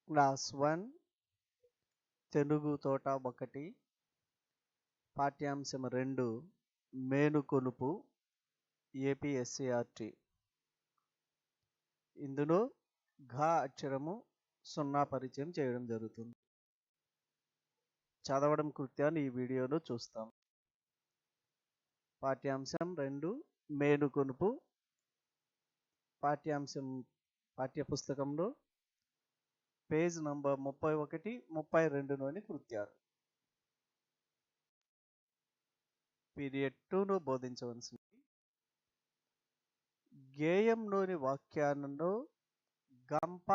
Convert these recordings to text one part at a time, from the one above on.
Class 1 Telugu తోట 1 పాఠ్యాంశం 2 మేనుకొలుపు APSCERT. ఇందులో ఘ అక్షరము 0 పరిచయం చేయడం జరుగుతుంది. చదవడం కృత్యాన్ని ఈ వీడియోలో చూస్తాం. పాఠ్యాంశం 2 మేనుకొలుపు పాఠ్యపుస్తకంలో పేజ్ నంబర్ 31, 32లోని కృత్యాలు. పీరియడ్ 2లో బోధించవలసినవి. గేయంలోని వాక్యాలలో గంప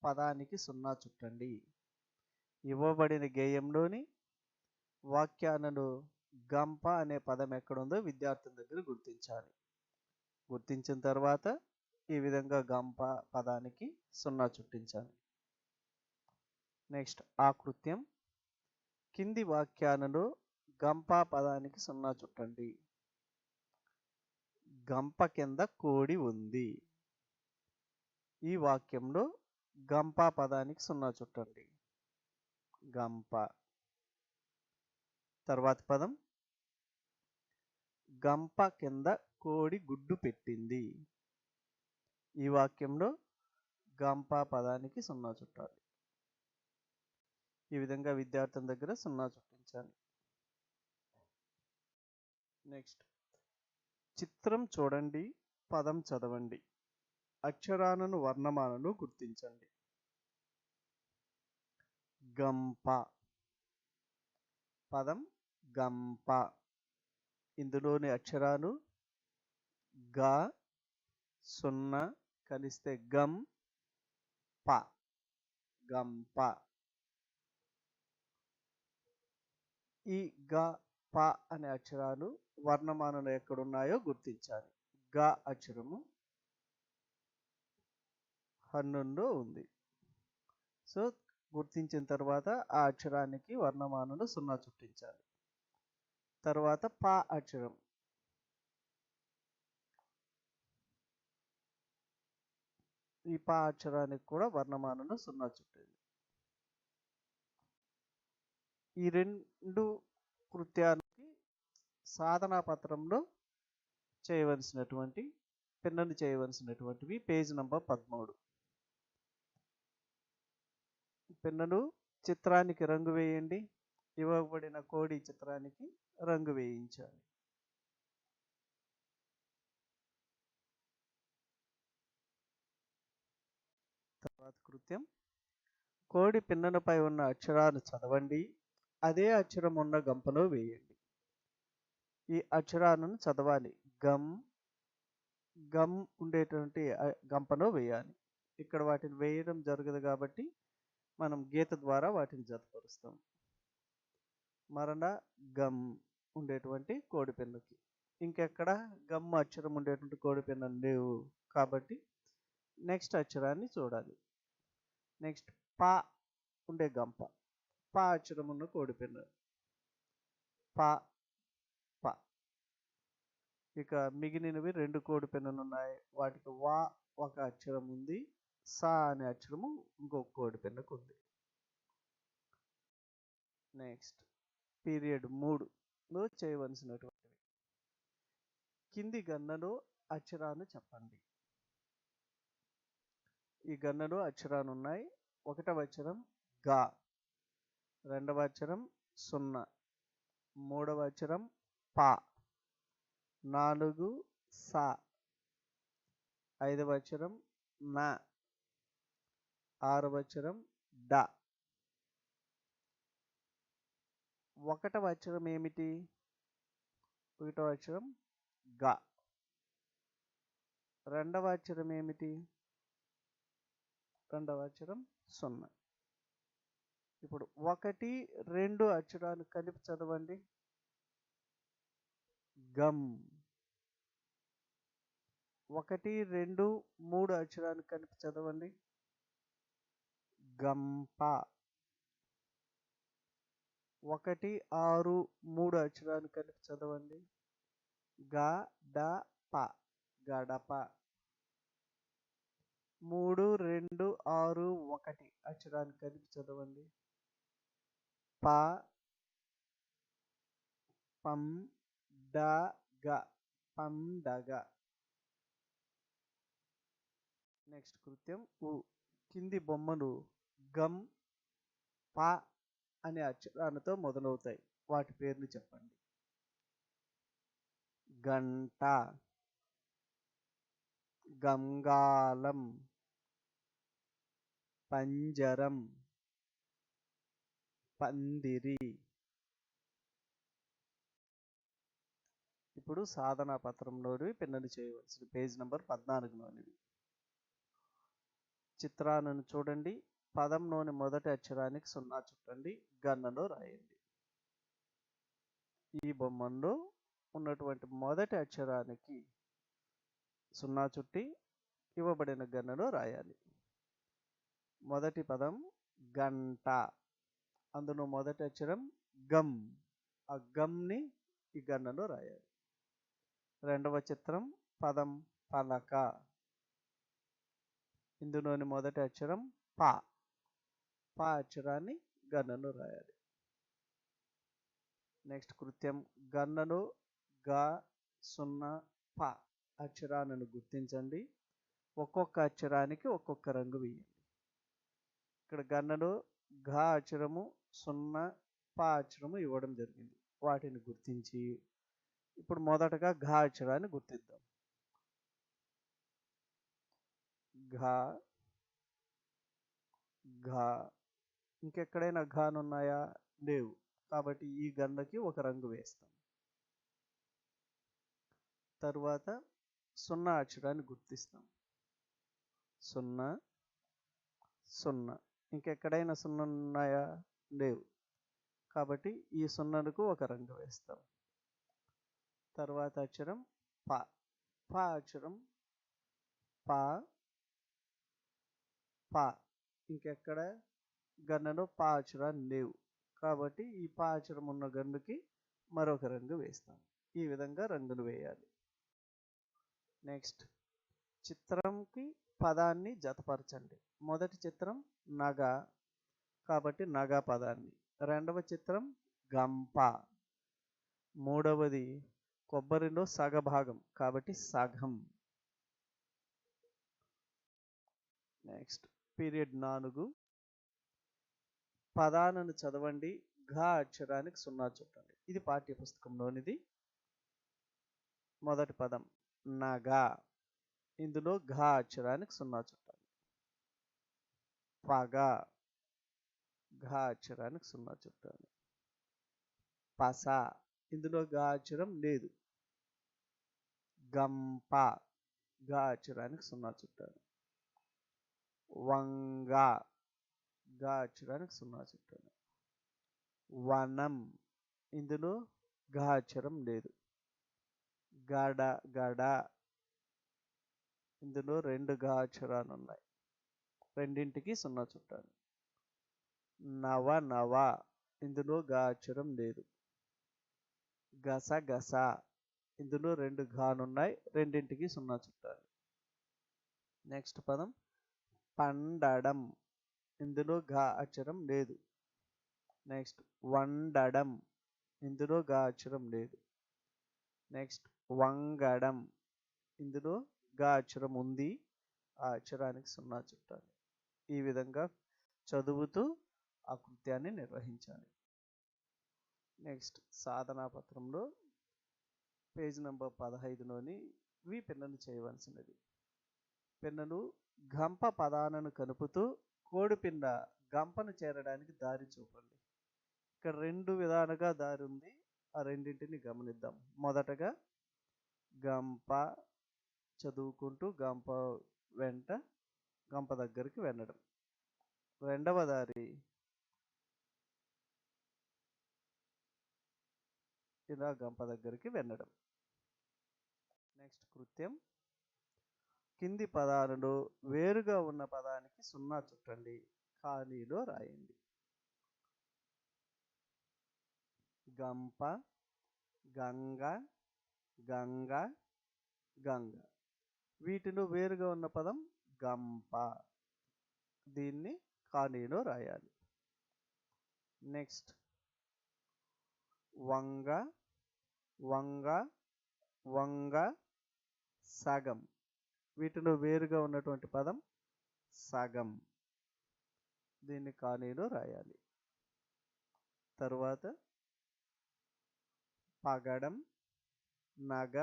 పదానికి 0 చుట్టండి. ఇవ్వబడిన గేయంలోని వాక్యాలలో గంప అనే పదం ఎక్కడుందో విద్యార్థుల దగ్గర గుర్తించాలి. గుర్తించిన తర్వాత ఈ విధంగా గంప పదానికి 0 చుట్టించాలి. నెక్స్ట్ ఆ కృత్యం. కింది వాక్యాలలో గంప పదానికి 0 చుట్టండి. గంప కింద కోడి ఉంది. ఈ వాక్యంలో గంప పదానికి 0 చుట్టండి. గంప. తర్వాత పదం గంప కింద కోడి గుడ్డు పెట్టింది. ఈ వాక్యంలో గంప పదానికి 0 చుట్టాలి. ఈ విధంగా విద్యార్థుల దగ్గర 0 చుట్టించాలి. నెక్స్ట్ చిత్రం చూడండి, పదం చదవండి, అక్షరాలను వర్ణమాలను గుర్తించండి. గంప పదం గంప. ఇందులోని అక్షరాలు గ 0 కలిస్తే గం ప, గంప. ఈ గ ప అనే అక్షరాలు వర్ణమాలలో ఎక్కడున్నాయో గుర్తించాలి. గ అక్షరము హన్నులో ఉంది. సో గుర్తించిన తర్వాత ఆ అక్షరానికి వర్ణమాలలో 0 చుట్టించాలి. తర్వాత ప అక్షరం. ఈ ప అక్షరానికి కూడా వర్ణమాలలో 0 చుట్టింది. ఈ 2 కృత్యాలకి సాధనా పత్రంలో పిన్నలు చేయవలసినటువంటివి పేజ్ నంబర్ 13. పిన్నలు చిత్రానికి రంగు వేయండి. ఇవ్వబడిన కోడి చిత్రానికి రంగు వేయించాలి. తర్వాత కృత్యం. కోడి పిన్నలపై ఉన్న అక్షరాలు చదవండి. అదే అక్షరం ఉన్న గంపలో వేయండి. ఈ అక్షరాలను చదవాలి. గం ఉండేటువంటి గంపలో వేయాలి. ఇక్కడ వాటిని వేయడం జరగదు కాబట్టి మనం గీత ద్వారా వాటిని జతపరుస్తాం. మరణ గమ్ ఉండేటువంటి కోడి పిన్నకి ఇంకెక్కడ గమ్ అక్షరం ఉండేటువంటి కోడి పిన్నలు లేవు కాబట్టి నెక్స్ట్ అక్షరాన్ని చూడాలి. నెక్స్ట్ ప ఉండే గంప. ప అక్షరం ఉన్న కోడి పిన్న ప ప. ఇక మిగిలినవి 2 కోడి పిన్నలు ఉన్నాయి. వాటికి వా ఒక అక్షరం ఉంది, సా అనే అక్షరము ఇంకొక కోడి పిన్నకు ఉంది. నెక్స్ట్ పీరియడ్ 3లో చేయవలసినటువంటివి. కింది గన్నలో అక్షరాలు చెప్పండి. ఈ గన్నలో అక్షరాలు ఉన్నాయి. 1వ అక్షరం గా, 2వ అక్షరం 0, 3వ అక్షరం ప, 4 సా, 5వ అక్షరం నా, 6వ అక్షరం డ. 1వ అక్షరం ఏమిటి? 1వ అక్షరం గ. 2వ అక్షరం ఏమిటి? 2వ అక్షరం 0. ఇప్పుడు 1, 2 అక్షరాలు కలిపి చదవండి. గం. 1, 2, 3 అక్షరాలు కలిపి చదవండి. గంప. 1, 6, 3 అక్షరాలు కలిపి చదవండి. గ డ ప, గడప. 3, 2, 6, 1 అక్షరాన్ని కలిపి చదవండి. ప పం డ గ పండగ. నెక్స్ట్ కృత్యం ఉ. కింది బొమ్మలు గం ప అనే అక్షరాలతో మొదలవుతాయి. వాటి పేర్లు చెప్పండి. గంట, గంగాళం, పంజరం, పందిరి. ఇప్పుడు సాధనా పత్రంలోని పిన్నలు చేయవలసిన పేజ్ నంబర్ 14లోనివి. చిత్రాలను చూడండి. పదంలోని మొదటి అక్షరానికి 0 చుట్టండి. గన్నలో రాయండి. ఈ బొమ్మలో ఉన్నటువంటి మొదటి అక్షరానికి 0 చుట్టి ఇవ్వబడిన గన్నలో రాయాలి. మొదటి పదం గంట. అందులో మొదటి అక్షరం గం. ఆ గంని ఈ గన్నలో రాయాలి. రెండవ చిత్రం పదం పలక. ఇందులోని మొదటి అక్షరం ప. ప అక్షరాన్ని గన్నలో రాయాలి. నెక్స్ట్ కృత్యం గన్నలో గ 0 ప అక్షరాలను గుర్తించండి. ఒక్కొక్క అక్షరానికి ఒక్కొక్క రంగు వేయండి. ఇక్కడ గన్నలో ఘ అక్షరము 0 ప అక్షరము ఇవ్వడం జరిగింది. వాటిని గుర్తించి ఇప్పుడు మొదటగా ఘ అక్షరాన్ని గుర్తిద్దాం. ఘ ఘ. ఇంకెక్కడైనా ఘాను ఉన్నాయా? లేవు. కాబట్టి ఈ గన్నకి ఒక రంగు వేస్తాం. తరువాత 0 అక్షరాన్ని గుర్తిస్తాం. 0 0. ఇంకెక్కడైనా 0 ఉన్నాయా? లేవు. కాబట్టి ఈ 0కు ఒక రంగు వేస్తాం. తర్వాత అక్షరం ప. ప అక్షరం ప ప. ఇంకెక్కడ గన్నలో ప అక్షరాలు లేవు. కాబట్టి ఈ ప అక్షరం ఉన్న గన్నుకి మరొక రంగు వేస్తాం. ఈ విధంగా రంగులు వేయాలి. నెక్స్ట్ చిత్రంకి పదాన్ని జతపరచండి. మొదటి చిత్రం నగ. కాబట్టి నగ పదాన్ని. రెండవ చిత్రం గంప. మూడవది కొబ్బరిలో సగభాగం. కాబట్టి సగం. Next period 4. పదాలను చదవండి. ఘ అక్షరానికి 0 చుట్టండి. ఇది పాఠ్యపుస్తకంలోనిది. మొదటి పదం నగ. ఇందులో ఘ అక్షరానికి 0 చుట్టండి. పగ. ఘ అక్షరానికి 0 చుట్టండి. పస. ఇందులో ఘ అక్షరం లేదు. గంప. ఘ అక్షరానికి 0 చుట్టండి. వంగ. ఘ అక్షరానికి 0 చుట్టండి. వనం. ఇందులో ఘ అక్షరం లేదు. గడ గడ. ఇందులో 2 ఘ అక్షరాలు ఉన్నాయి. రెండింటికి 0 చుట్టాలి. నవ నవ. ఇందులో ఘ అక్షరం లేదు. గస గస. ఇందులో 2 ఘానున్నాయి. రెండింటికి 0 చుట్టాలి. నెక్స్ట్ పదం పండడం. ఇందులో ఘ అక్షరం లేదు. నెక్స్ట్ వండడం. ఇందులో ఘ అక్షరం లేదు. నెక్స్ట్ వంగడం. ఇందులో ఘ అక్షరం ఉంది. ఆ అక్షరానికి 0 చుట్టాలి. ఈ విధంగా చదువుతూ ఆ కృత్యాన్ని నిర్వహించాలి. నెక్స్ట్ సాధనా పత్రంలో పేజ్ నంబర్ 15లోని పిన్నలు చేయవలసినది. పిన్నలు గంప పదాలను కలుపుతూ కోడిపిల్ల గంపను చేరడానికి దారి చూపండి. ఇక్కడ 2 విధాలుగా దారి ఉంది. ఆ రెండింటిని గమనిద్దాం. మొదటగా గంప చదువుకుంటూ గంప వెంట గంప దగ్గరికి వెళ్ళడం. రెండవ దారి ఇలా గంప దగ్గరికి వెళ్ళడం. నెక్స్ట్ కృత్యం కింది పదాలలో వేరుగా ఉన్న పదానికి 0 చుట్టండి. ఖాళీలో రాయండి. గంప, గంగ, గంగ, గంగ. వీటిలో వేరుగా ఉన్న పదం గంప. దీన్ని కానీలో రాయాలి. నెక్స్ట్ వంగ, వంగ, వంగ, సగం. వీటిలో వేరుగా ఉన్నటువంటి పదం సగం. దీన్ని కానీలో రాయాలి. తరువాత పగడం, నగ,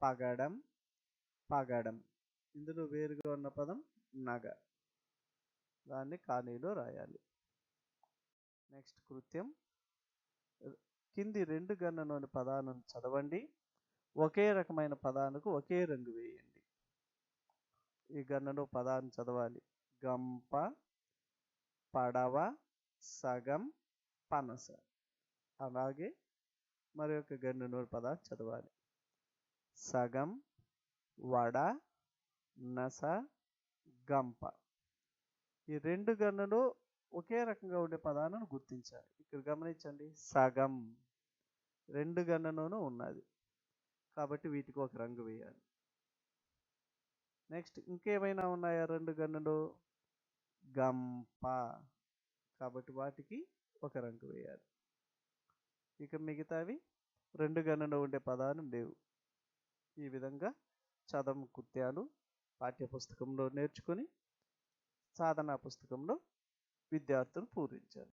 పగడం, పగడం. ఇందులో వేరుగా ఉన్న పదం నగ. దాన్ని కానీలో రాయాలి. నెక్స్ట్ కృత్యం. కింది 2 గణనలోని పదాలను చదవండి. ఒకే రకమైన పదానికి ఒకే రంగు వేయండి. ఈ గణనలో పదాన్ని చదవాలి. గంప, పడవ, సగం, పనస. అలాగే మరి యొక్క గణనలోని పదాన్ని చదవాలి. సగం, వడ, నస, గంప. ఈ 2 గణనలో ఒకే రకంగా ఉండే పదాలను గుర్తించాలి. ఇక్కడ గమనించండి, సగం 2 గణనలోనూ ఉన్నది కాబట్టి వీటికి ఒక రంగు వేయాలి. నెక్స్ట్ ఇంకేమైనా ఉన్నాయా 2 గణనలు? గంప కాబట్టి వాటికి ఒక రంగు వేయాలి. ఇక మిగతావి 2 గణనలో ఉండే పదాలు లేవు. ఈ విధంగా చదం కృత్యాలు పాఠ్యపుస్తకంలో నేర్చుకొని సాధనా పుస్తకంలో విద్యార్థులు పూరించారు.